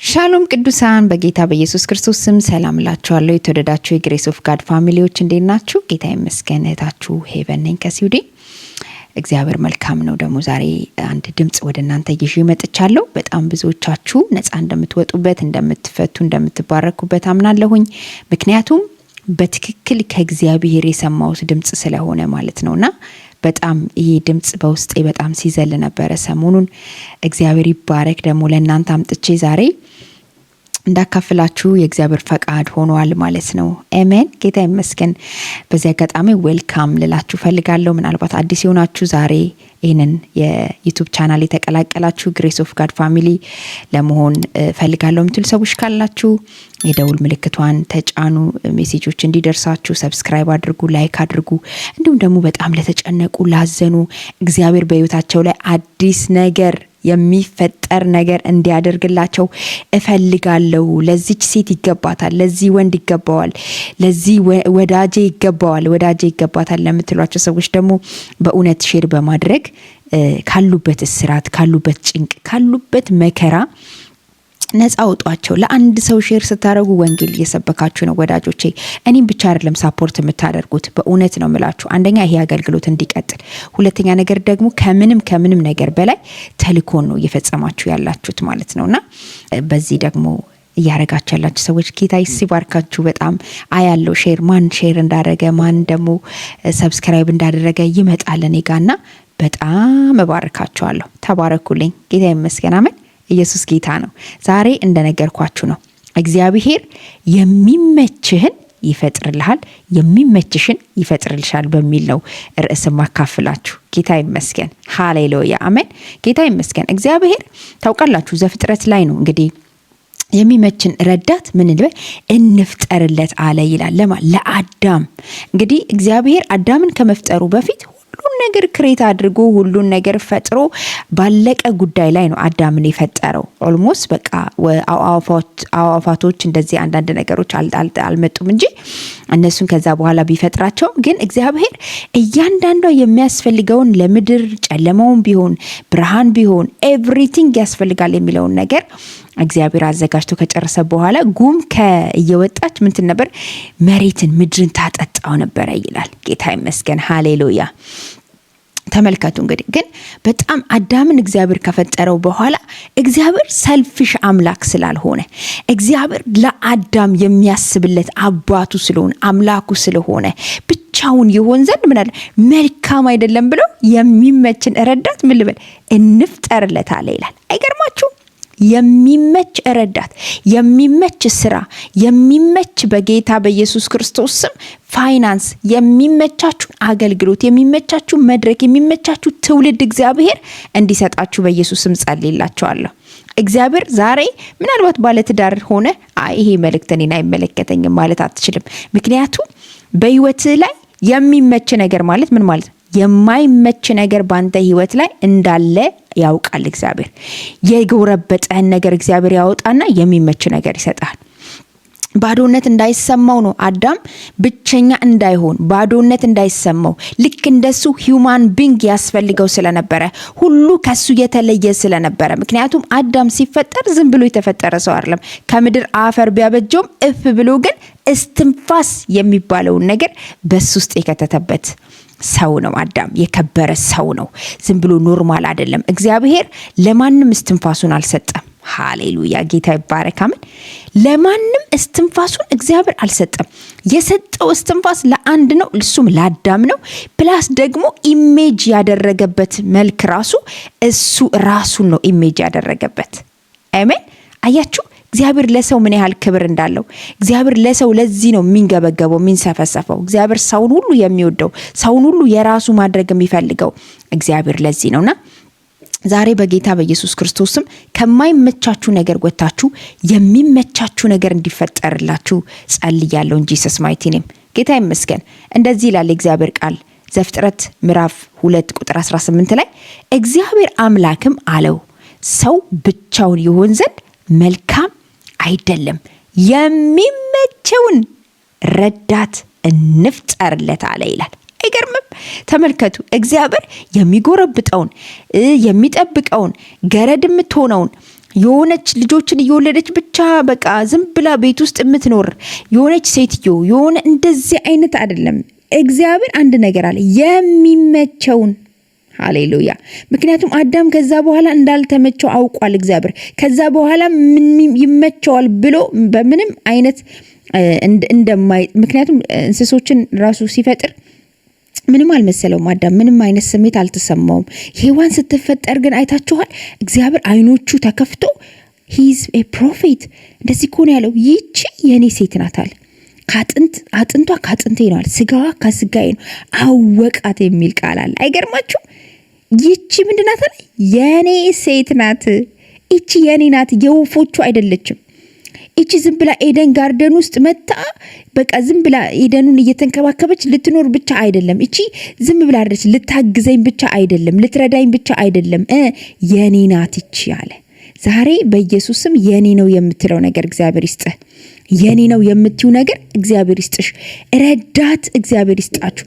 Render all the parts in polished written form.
ሻሎም ቅዱሳን በጌታ በኢየሱስ ክርስቶስ ስም ሰላም ላችኋለሁ። የተወደዳችሁ የግሬስ ኦፍ ጋድ ፋሚሊዎች እንዴት ናችሁ? ጌታ ይመስገን። እህታችሁ ሄቨን ነኝ ከስዊድን። እግዚአብሔር መልካም ነው። ደግሞ ዛሬ አንድ ድምጽ ወደ እናንተ ይዤ መጥቻለሁ። በጣም ብዙዎቻችሁ ነፃ እንደምትወጡበት፣ እንደምትፈቱ፣ እንደምትባረኩበት አምናለሁኝ። ምክንያቱም በትክክል ከእግዚአብሔር የሰማሁት ድምጽ ስለሆነ ማለት ነውና በጣም ይሄ ድምጽ በውስጤ በጣም ሲዘል ነበር ሰሞኑን። እግዚአብሔር ይባረክ። ደግሞ ለእናንተ አምጥቼ ዛሬ እንዳካፍላችሁ የእግዚአብሔር ፈቃድ ሆኗል ማለት ነው። አሜን። ጌታ ይመስገን። በዚህ አጋጣሚ ዌልካም ልላችሁ ፈልጋለሁ። ምናልባት አዲስ የሆናችሁ ዛሬ ይሄንን የዩቲዩብ ቻናል የተቀላቀላችሁ ግሬስ ኦፍ ጋድ ፋሚሊ ለመሆን ፈልጋለሁ ምትል ሰዎች ካላችሁ የደውል ምልክቷን ተጫኑ፣ ሜሴጆች እንዲደርሳችሁ ሰብስክራይብ አድርጉ፣ ላይክ አድርጉ። እንዲሁም ደግሞ በጣም ለተጨነቁ ላዘኑ እግዚአብሔር በህይወታቸው ላይ አዲስ ነገር የሚፈጠር ነገር እንዲያደርግላቸው እፈልጋለሁ። ለዚች ሴት ይገባታል፣ ለዚህ ወንድ ይገባዋል፣ ለዚህ ወዳጄ ይገባታል ለምትሏቸው ሰዎች ደግሞ በእውነት ሼር በማድረግ ካሉበት እስራት፣ ካሉበት ጭንቅ፣ ካሉበት መከራ ነፃ አውጧቸው። ለአንድ ሰው ሼር ስታደርጉ ወንጌል እየሰበካችሁ ነው ወዳጆቼ። እኔም ብቻ አይደለም ሳፖርት የምታደርጉት፣ በእውነት ነው የምላችሁ። አንደኛ ይሄ አገልግሎት እንዲቀጥል፣ ሁለተኛ ነገር ደግሞ ከምንም ነገር በላይ ተልእኮን ነው እየፈጸማችሁ ያላችሁት ማለት ነውና በዚህ ደግሞ እያረጋችሁ ያላችሁ ሰዎች ጌታ ይባርካችሁ። በጣም አያለው ማን ሼር እንዳደረገ ማን ደግሞ ሰብስክራይብ እንዳደረገ ይመጣል እኔ ጋርና በጣም እባርካችኋለሁ። ተባረኩልኝ። ጌታ ይመስገን። አሜን። ኢየሱስ ጌታ ነው። ዛሬ እንደነገርኳችሁ ነው እግዚአብሔር የሚመችህን ይፈጥርልሃል፣ የሚመችሽን ይፈጥርልሻል በሚል ነው ርዕስ ማካፍላችሁ። ጌታ ይመስገን። ሃሌሉያ አሜን። ጌታ ይመስገን። እግዚአብሔር ታውቃላችሁ ዘፍጥረት ላይ ነው እንግዲህ የሚመችን ረዳት ምን ልበል እንፍጠርለት አለ ይላል ለአዳም። እንግዲህ እግዚአብሔር አዳምን ከመፍጠሩ በፊት ሁሉን ነገር ክሬት አድርጎ ሁሉን ነገር ፈጥሮ ባለቀ ጉዳይ ላይ ነው አዳምን የፈጠረው። ኦልሞስት በቃ አዋፋቶች እንደዚህ አንዳንድ ነገሮች አልመጡም እንጂ እነሱን ከዛ በኋላ ቢፈጥራቸው ግን እግዚአብሔር እያንዳንዷ የሚያስፈልገውን ለምድር ጨለማውን ቢሆን ብርሃን ቢሆን ኤቭሪቲንግ ያስፈልጋል የሚለውን ነገር እግዚአብሔር አዘጋጅቶ ከጨረሰ በኋላ ጉም ከየወጣች ምንትን ነበር ምድርን ታጠጣው ነበር ይላል። ጌታ ይመስገን። ሃሌሉያ። ተመልከቱ እንግዲህ ግን በጣም አዳምን እግዚአብሔር ከፈጠረው በኋላ እግዚአብሔር ሰልፊሽ አምላክ ስላልሆነ እግዚአብሔር ለአዳም የሚያስብለት አባቱ ስለሆነ አምላኩ ስለሆነ ብቻውን ይሆን ዘንድ ምን አለ መልካም አይደለም ብሎ የሚመችን ረዳት ምን ልበል እንፍጠርለት አለ ይላል። አይገርማችሁ? የሚመች ረዳት፣ የሚመች ስራ፣ የሚመች በጌታ በኢየሱስ ክርስቶስ ስም ፋይናንስ፣ የሚመቻችሁ አገልግሎት፣ የሚመቻችሁ መድረክ፣ የሚመቻችሁ ትውልድ እግዚአብሔር እንዲሰጣችሁ በኢየሱስ ስም ጸልይላችኋለሁ። እግዚአብሔር ዛሬ ምናልባት ባለትዳር ሆነ ይሄ መልእክት እኔን አይመለከተኝም ማለት አትችልም። ምክንያቱም በህይወት ላይ የሚመች ነገር ማለት ምን ማለት ነው? የማይመች ነገር ባንተ ህይወት ላይ እንዳለ ያውቃል እግዚአብሔር። የጎረበጠን ነገር እግዚአብሔር ያወጣና የሚመች ነገር ይሰጣል። ባዶነት እንዳይሰማው ነው አዳም ብቸኛ እንዳይሆን ባዶነት እንዳይሰማው ልክ እንደሱ ሂዩማን ቢንግ ያስፈልገው ስለነበረ ሁሉ ከሱ የተለየ ስለነበረ። ምክንያቱም አዳም ሲፈጠር ዝም ብሎ የተፈጠረ ሰው አይደለም። ከምድር አፈር ቢያበጀውም እፍ ብሎ ግን እስትንፋስ የሚባለውን ነገር በሱ ውስጥ የከተተበት ሰው ነው። አዳም የከበረ ሰው ነው። ዝም ብሎ ኖርማል አይደለም። እግዚአብሔር ለማንም እስትንፋሱን አልሰጠም። ሃሌሉያ። ጌታ ይባረክ። አሜን። ለማንም እስትንፋሱን እግዚአብሔር አልሰጠም። የሰጠው እስትንፋስ ለአንድ ነው፣ እሱም ለአዳም ነው። ፕላስ ደግሞ ኢሜጅ ያደረገበት መልክ ራሱ እሱ ራሱን ነው ኢሜጅ ያደረገበት። አሜን። አያችሁ እግዚአብሔር ለሰው ምን ያህል ክብር እንዳለው። እግዚአብሔር ለሰው ለዚህ ነው የሚንገበገበው የሚንሰፈሰፈው። እግዚአብሔር ሰውን ሁሉ የሚወደው ሰውን ሁሉ የራሱ ማድረግ የሚፈልገው እግዚአብሔር ለዚህ ነውና ዛሬ በጌታ በኢየሱስ ክርስቶስም ከማይመቻችሁ ነገር ወጣችሁ የሚመቻችሁ ነገር እንዲፈጠርላችሁ ጸልያለሁ እንጂ ጂሰስ ማይቲ ኔም። ጌታ ይመስገን። እንደዚህ ይላል እግዚአብሔር ቃል ዘፍጥረት ምዕራፍ 2 ቁጥር 18 ላይ እግዚአብሔር አምላክም አለው ሰው ብቻውን ይሆን ዘንድ መልካም አይደለም፣ የሚመቸውን ረዳት እንፍጠርለት አለ ይላል። አይገርምም? ተመልከቱ፣ እግዚአብሔር የሚጎረብጠውን የሚጠብቀውን ገረድ የምትሆነውን የሆነች ልጆችን እየወለደች ብቻ በቃ ዝም ብላ ቤት ውስጥ የምትኖር የሆነች ሴትዮ የሆነ እንደዚህ አይነት አይደለም። እግዚአብሔር አንድ ነገር አለ፣ የሚመቸውን። ሃሌሉያ። ምክንያቱም አዳም ከዛ በኋላ እንዳልተመቸው አውቋል እግዚአብሔር። ከዛ በኋላ ይመቸዋል ብሎ በምንም አይነት ምክንያቱም እንስሶችን ራሱ ሲፈጥር ምንም አልመሰለውም አዳም፣ ምንም አይነት ስሜት አልተሰማውም። ሔዋን ስትፈጠር ግን አይታችኋል፣ እግዚአብሔር አይኖቹ ተከፍቶ ሂዝ ኤ ፕሮፌት እንደዚህ እኮ ነው ያለው፣ ይቺ የኔ ሴት ናት አለ። አጥንቷ ከአጥንቴ ነው አለ፣ ስጋዋ ከስጋዬ ነው አወቃት የሚል ቃል አለ። አይገርማችሁ? ይቺ ምንድን ናት አለ? የኔ ሴት ናት። ይቺ የኔ ናት፣ የወፎቹ አይደለችም። ይቺ ዝም ብላ ኤደን ጋርደን ውስጥ መታ በቃ ዝም ብላ ኤደኑን እየተንከባከበች ልትኖር ብቻ አይደለም። ይቺ ዝም ብላ አይደለች፣ ልታግዘኝ ብቻ አይደለም፣ ልትረዳኝ ብቻ አይደለም፣ የኔ ናት ይቺ አለ። ዛሬ በኢየሱስም የኔ ነው የምትለው ነገር እግዚአብሔር ይስጥህ። የኔ ነው የምትዩ ነገር እግዚአብሔር ይስጥሽ። ረዳት እግዚአብሔር ይስጣችሁ።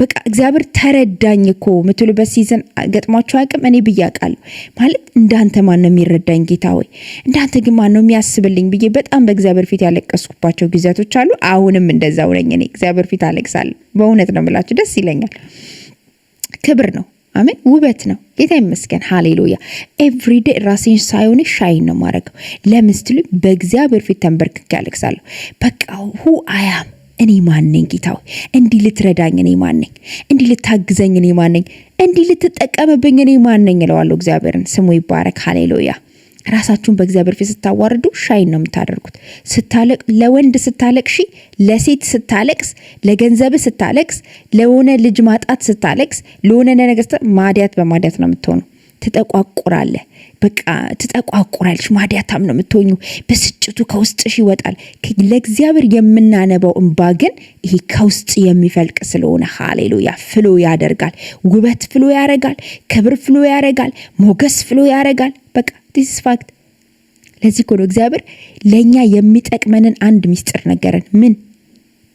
በቃ እግዚአብሔር ተረዳኝ እኮ ምትሉበት ሲዘን ገጥሟችሁ አያውቅም? እኔ ብያቃለሁ ማለት እንዳንተ ማን ነው የሚረዳኝ ጌታ ሆይ፣ እንዳንተ ግን ማን ነው የሚያስብልኝ ብዬ በጣም በእግዚአብሔር ፊት ያለቀስኩባቸው ጊዜያቶች አሉ። አሁንም እንደዛው ነኝ። እኔ እግዚአብሔር ፊት አለቅሳለሁ። በእውነት ነው የምላችሁ፣ ደስ ይለኛል። ክብር ነው። አሜን። ውበት ነው። ጌታ ይመስገን። ሃሌሉያ። ኤቭሪዴ ራሴን ሳይሆን ሻይን ነው ማረገው። ለምን ስትሉ በእግዚአብሔር ፊት ተንበርክኬ ያለቅሳለሁ። በቃ ሁ አያም እኔ ማን ነኝ ጌታ ሆይ? እንዲህ ልትረዳኝ እኔ ማን ነኝ? እንዲህ ልታግዘኝ እኔ ማን ነኝ? እንዲህ ልትጠቀምብኝ እኔ ማን ነኝ እለዋለሁ። እግዚአብሔርን ስሙ ይባረክ። ሃሌሉያ። ራሳችሁን በእግዚአብሔር ፊት ስታዋርዱ ሻይን ነው የምታደርጉት። ለወንድ ስታለቅሺ፣ ለሴት ስታለቅስ፣ ለገንዘብ ስታለቅስ፣ ለሆነ ልጅ ማጣት ስታለቅስ፣ ለሆነ ነገር ማዲያት በማዲያት ነው የምትሆኑ። ትጠቋቁራለህ፣ በቃ ትጠቋቁራለሽ፣ ማዲያታም ነው የምትሆኙ። ብስጭቱ ከውስጥሽ ይወጣል። ለእግዚአብሔር የምናነባው እንባ ግን ይሄ ከውስጥ የሚፈልቅ ስለሆነ ሃሌሉያ ፍሎ ያደርጋል። ውበት ፍሎ ያደርጋል። ክብር ፍሎ ያደርጋል። ሞገስ ፍሎ ያደርጋል። በቃ ዲስ ፋክት። ለዚህ እኮ ነው እግዚአብሔር ለእኛ የሚጠቅመንን አንድ ምስጢር ነገረን። ምን?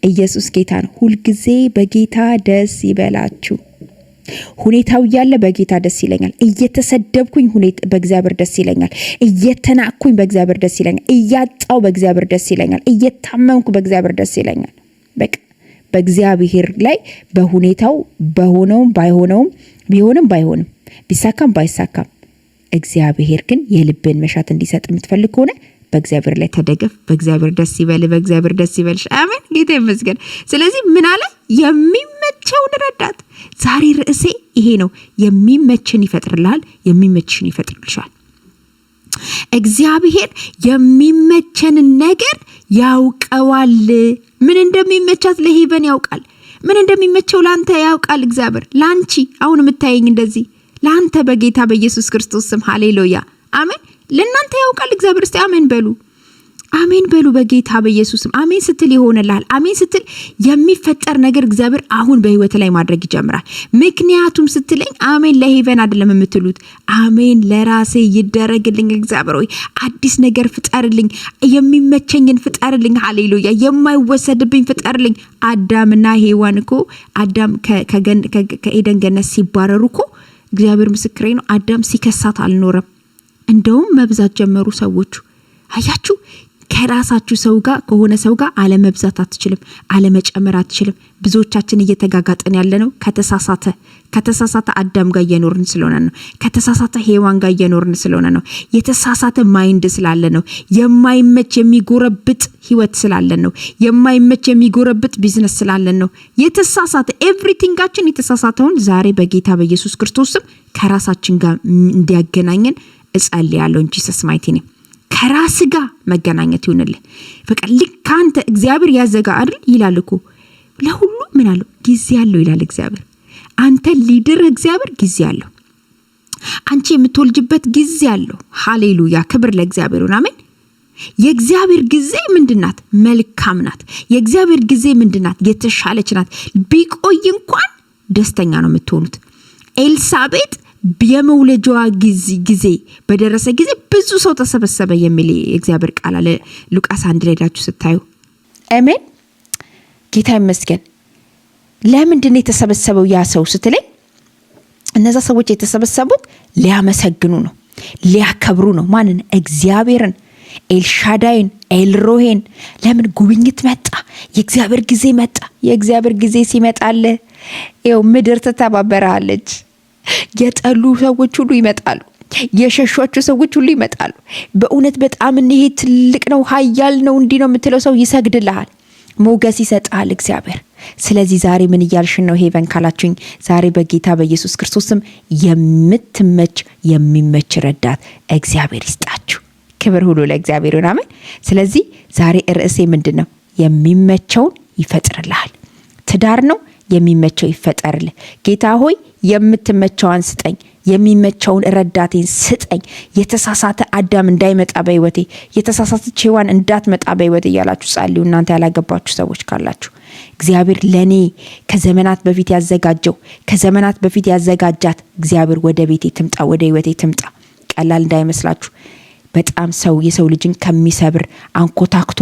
ኢየሱስ ጌታ ነው። ሁልጊዜ በጌታ ደስ ይበላችሁ። ሁኔታው እያለ በጌታ ደስ ይለኛል። እየተሰደብኩኝ በእግዚአብሔር ደስ ይለኛል። እየተናቅኩኝ በእግዚአብሔር ደስ ይለኛል። እያጣው በእግዚአብሔር ደስ ይለኛል። እየታመምኩ በእግዚአብሔር ደስ ይለኛል። በቃ በእግዚአብሔር ላይ በሁኔታው በሆነውም ባይሆነውም ቢሆንም ባይሆንም ቢሳካም ባይሳካም እግዚአብሔር ግን የልብን መሻት እንዲሰጥ የምትፈልግ ከሆነ በእግዚአብሔር ላይ ተደገፍ። በእግዚአብሔር ደስ ይበል። በእግዚአብሔር ደስ ይበልሽ። አሜን። ጌታ ይመስገን። ስለዚህ ምን አለ? የሚመቸውን ረዳት። ዛሬ ርዕሴ ይሄ ነው። የሚመችን ይፈጥርልሃል፣ የሚመችሽን ይፈጥርልሻል። እግዚአብሔር የሚመቸንን ነገር ያውቀዋል። ምን እንደሚመቻት ለሄቨን ያውቃል። ምን እንደሚመቸው ላንተ ያውቃል። እግዚአብሔር ላንቺ አሁን የምታየኝ እንደዚህ ለአንተ በጌታ በኢየሱስ ክርስቶስ ስም ሃሌሉያ አሜን። ለእናንተ ያውቃል እግዚአብሔር። እስቲ አሜን በሉ። አሜን በሉ። በጌታ በኢየሱስ ስም አሜን ስትል ይሆንልሃል። አሜን ስትል የሚፈጠር ነገር እግዚአብሔር አሁን በህይወት ላይ ማድረግ ይጀምራል። ምክንያቱም ስትለኝ አሜን ለሄቨን አይደለም የምትሉት፣ አሜን ለራሴ ይደረግልኝ። እግዚአብሔር ሆይ አዲስ ነገር ፍጠርልኝ፣ የሚመቸኝን ፍጠርልኝ። ሃሌሉያ የማይወሰድብኝ ፍጠርልኝ። አዳምና ሔዋን እኮ አዳም ከኤደን ገነት ሲባረሩ እኮ እግዚአብሔር ምስክሬ ነው፣ አዳም ሲከሳት አልኖረም። እንደውም መብዛት ጀመሩ ሰዎቹ። አያችሁ፣ ከራሳችሁ ሰው ጋር ከሆነ ሰው ጋር አለመብዛት አትችልም፣ አለመጨመር አትችልም። ብዙዎቻችን እየተጋጋጠን ያለ ነው ከተሳሳተ አዳም ጋር እየኖርን ስለሆነ ነው። ከተሳሳተ ሔዋን ጋር እየኖርን ስለሆነ ነው። የተሳሳተ ማይንድ ስላለ ነው። የማይመች የሚጎረብጥ ህይወት ስላለን ነው። የማይመች የሚጎረብጥ ቢዝነስ ስላለን ነው። የተሳሳተ ኤቭሪቲንጋችን የተሳሳተውን ዛሬ በጌታ በኢየሱስ ክርስቶስ ስም ከራሳችን ጋር እንዲያገናኘን እጸልያለሁ እንጂ ሰስማይቲ ነኝ። ከራስ ጋር መገናኘት ይሁንልህ። በቃ ልክ አንተ እግዚአብሔር ያዘጋ አይደል ይላል እኮ ለሁሉ ምን አለው ጊዜ ያለው ይላል እግዚአብሔር። አንተ ሊድር እግዚአብሔር ጊዜ ያለው፣ አንቺ የምትወልጅበት ጊዜ ያለው። ሃሌሉያ ክብር ለእግዚአብሔር ይሁን። አሜን። የእግዚአብሔር ጊዜ ምንድናት? መልካም ናት። የእግዚአብሔር ጊዜ ምንድናት? የተሻለች ናት። ቢቆይ እንኳን ደስተኛ ነው የምትሆኑት። ኤልሳቤጥ የመውለጃዋ ጊዜ በደረሰ ጊዜ ብዙ ሰው ተሰበሰበ የሚል የእግዚአብሔር ቃል አለ ሉቃስ 1 ላይ ሄዳችሁ ስታዩ። አሜን ጌታ ይመስገን። ለምንድን ነው የተሰበሰበው ያ ሰው ስትለኝ፣ እነዛ ሰዎች የተሰበሰቡት ሊያመሰግኑ ነው፣ ሊያከብሩ ነው። ማንን? እግዚአብሔርን፣ ኤልሻዳይን፣ ኤልሮሄን። ለምን? ጉብኝት መጣ፣ የእግዚአብሔር ጊዜ መጣ። የእግዚአብሔር ጊዜ ሲመጣል ይኸው ምድር ትተባበራለች። የጠሉ ሰዎች ሁሉ ይመጣሉ፣ የሸሿቸው ሰዎች ሁሉ ይመጣሉ። በእውነት በጣም ይሄ ትልቅ ነው፣ ኃያል ነው፣ እንዲህ ነው የምትለው ሰው ይሰግድልሃል፣ ሞገስ ይሰጣል እግዚአብሔር። ስለዚህ ዛሬ ምን እያልሽን ነው ሄቨን ካላችሁኝ፣ ዛሬ በጌታ በኢየሱስ ክርስቶስም የምትመች የሚመች ረዳት እግዚአብሔር ይስጣችሁ። ክብር ሁሉ ለእግዚአብሔር ይሁን፣ አሜን። ስለዚህ ዛሬ ርዕሴ ምንድን ነው? የሚመቸውን ይፈጥርልሃል። ትዳር ነው፣ የሚመቸው ይፈጠርልህ። ጌታ ሆይ የምትመቸዋን ስጠኝ፣ የሚመቸውን ረዳቴን ስጠኝ። የተሳሳተ አዳም እንዳይመጣ በህይወቴ፣ የተሳሳተች ሔዋን እንዳትመጣ በህይወቴ እያላችሁ ጸልዩ። እናንተ ያላገባችሁ ሰዎች ካላችሁ እግዚአብሔር ለኔ ከዘመናት በፊት ያዘጋጀው ከዘመናት በፊት ያዘጋጃት እግዚአብሔር ወደ ቤቴ ትምጣ፣ ወደ ህይወቴ ትምጣ። ቀላል እንዳይመስላችሁ። በጣም የሰው ልጅን ከሚሰብር አንኮታክቶ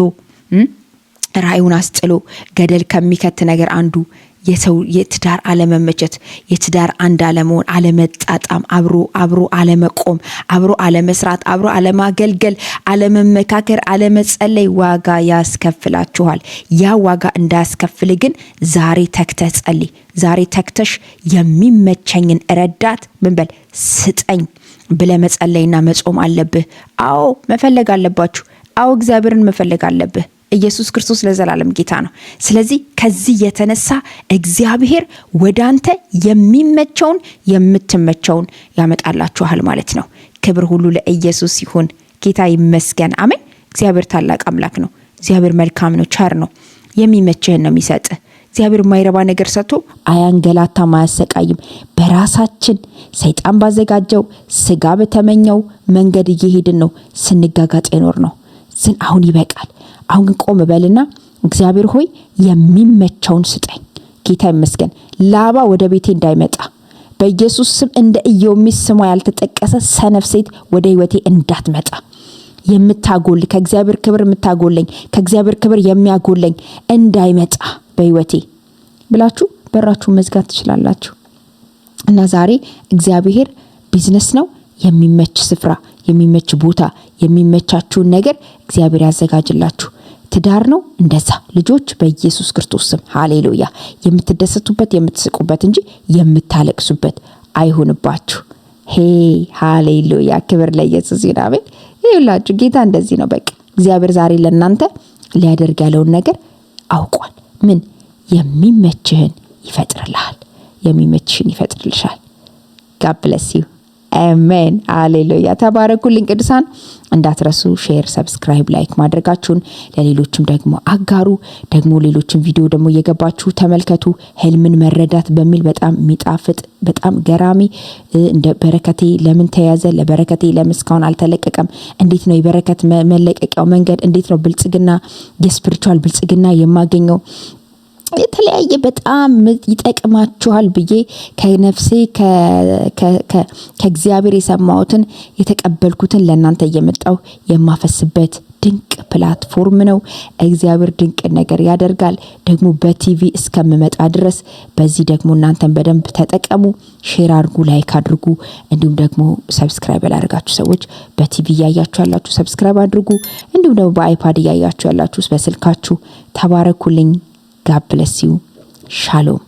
ራእዩን አስጥሎ ገደል ከሚከት ነገር አንዱ የትዳር አለመመቸት፣ የትዳር አንድ አለመሆን፣ አለመጣጣም፣ አብሮ አለመቆም፣ አብሮ አለመስራት፣ አብሮ አለማገልገል፣ አለመመካከር፣ አለመጸለይ ዋጋ ያስከፍላችኋል። ያ ዋጋ እንዳያስከፍል ግን ዛሬ ተክተህ ጸልይ። ዛሬ ተክተሽ የሚመቸኝን ረዳት ምን በል ስጠኝ ብለህ መጸለይና መጾም አለብህ። አዎ መፈለግ አለባችሁ። አዎ እግዚአብሔርን መፈለግ አለብህ። ኢየሱስ ክርስቶስ ለዘላለም ጌታ ነው። ስለዚህ ከዚህ የተነሳ እግዚአብሔር ወዳንተ የሚመቸውን የምትመቸውን ያመጣላችኋል ማለት ነው። ክብር ሁሉ ለኢየሱስ ይሁን። ጌታ ይመስገን። አሜን። እግዚአብሔር ታላቅ አምላክ ነው። እግዚአብሔር መልካም ነው፣ ቸር ነው። የሚመችህን ነው የሚሰጥ። እግዚአብሔር የማይረባ ነገር ሰጥቶ አያንገላታም፣ አያሰቃይም። በራሳችን ሰይጣን ባዘጋጀው ስጋ በተመኘው መንገድ እየሄድን ነው ስንጋጋጥ የኖር ነው። አሁን ይበቃል። አሁን ግን ቆም በልና እግዚአብሔር ሆይ የሚመቸውን ስጠኝ። ጌታ ይመስገን። ላባ ወደ ቤቴ እንዳይመጣ በኢየሱስ ስም፣ እንደ ኢዮብ ስሟ ያልተጠቀሰ ሰነፍ ሴት ወደ ህይወቴ እንዳትመጣ፣ የምታጎል ከእግዚአብሔር ክብር የምታጎለኝ ከእግዚአብሔር ክብር የሚያጎለኝ እንዳይመጣ በህይወቴ ብላችሁ በራችሁ መዝጋት ትችላላችሁ። እና ዛሬ እግዚአብሔር ቢዝነስ ነው፣ የሚመች ስፍራ፣ የሚመች ቦታ፣ የሚመቻችሁን ነገር እግዚአብሔር ያዘጋጅላችሁ። ትዳር ነው እንደዛ። ልጆች በኢየሱስ ክርስቶስ ስም ሃሌሉያ፣ የምትደሰቱበት የምትስቁበት እንጂ የምታለቅሱበት አይሁንባችሁ። ሃሌሉያ፣ ክብር ለኢየሱስ ይሁን። አሜን። ይሁላችሁ። ጌታ እንደዚህ ነው። በቃ እግዚአብሔር ዛሬ ለእናንተ ሊያደርግ ያለውን ነገር አውቋል። ምን? የሚመችህን ይፈጥርልሃል፣ የሚመችሽን ይፈጥርልሻል። ጋድ ብለስ ዩ። አሜን። ሃሌሉያ። ተባረኩልኝ ቅዱሳን። እንዳትረሱ ሼር፣ ሰብስክራይብ፣ ላይክ ማድረጋችሁን ለሌሎችም ደግሞ አጋሩ። ደግሞ ሌሎችም ቪዲዮ ደግሞ እየገባችሁ ተመልከቱ። ህልምን መረዳት በሚል በጣም የሚጣፍጥ በጣም ገራሚ እንደ በረከቴ ለምን ተያዘ፣ ለበረከቴ ለምን እስካሁን አልተለቀቀም፣ እንዴት ነው የበረከት መለቀቂያው መንገድ፣ እንዴት ነው ብልጽግና የስፒሪቹዋል ብልጽግና የማገኘው፣ የተለያየ በጣም ይጠቅማችኋል ብዬ ከነፍሴ ከእግዚአብሔር የሰማሁትን የተቀበልኩትን ለእናንተ እየመጣው የማፈስበት ድንቅ ፕላትፎርም ነው። እግዚአብሔር ድንቅ ነገር ያደርጋል። ደግሞ በቲቪ እስከምመጣ ድረስ በዚህ ደግሞ እናንተን በደንብ ተጠቀሙ። ሼር አድርጉ፣ ላይክ አድርጉ። እንዲሁም ደግሞ ሰብስክራይብ ያላደረጋችሁ ሰዎች በቲቪ እያያችሁ ያላችሁ ሰብስክራይብ አድርጉ። እንዲሁም ደግሞ በአይፓድ እያያችሁ ያላችሁ በስልካችሁ ተባረኩልኝ። God bless you. Shalom.